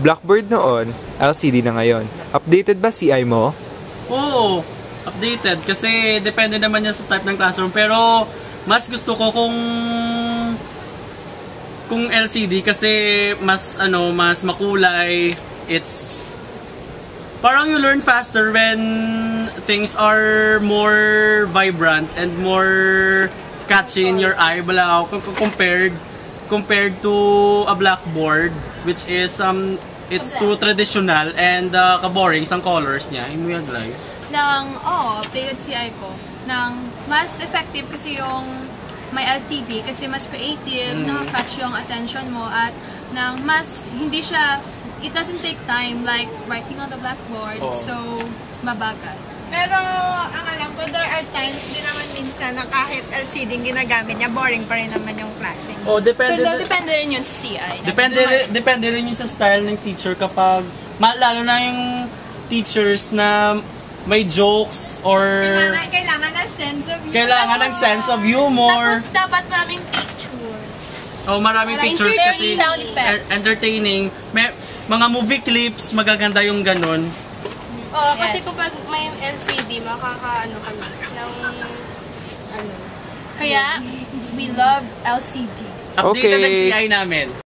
Blackboard noon, LCD na ngayon. Updated ba CI mo? Oo, updated. Kasi depende naman yan sa type ng classroom. Pero mas gusto ko kung LCD kasi mas mas makulay. It's parang you learn faster when things are more vibrant and more catchy in your eye compared to a blackboard, which is it's too traditional and kaboring sang colors niya. Imuyag lang. Updated CI ko. Mas effective kasi yung may LCD kasi mas creative, nakaka-catch yung attention mo at mas hindi siya, it doesn't take time like writing on the blackboard. It's so mabagal. Pero ang alam ko, there are times din naman minsan na kahit LCD ginagamit niya, boring pa rin naman yung klase. Depende. Pero depende rin yun sa CI. Depende rin yun sa style ng teacher kapag, lalo na yung teachers na may jokes or Kailangan ng sense of humor. kailangan ng sense of humor. Tapos dapat maraming pictures. Maraming pictures kasi sound effects. entertaining. May mga movie clips, magaganda yung ganun. Kasi kapag may LCD, makakaano ka na ng Kaya, we love LCD. Updated Okay. ang CI namin.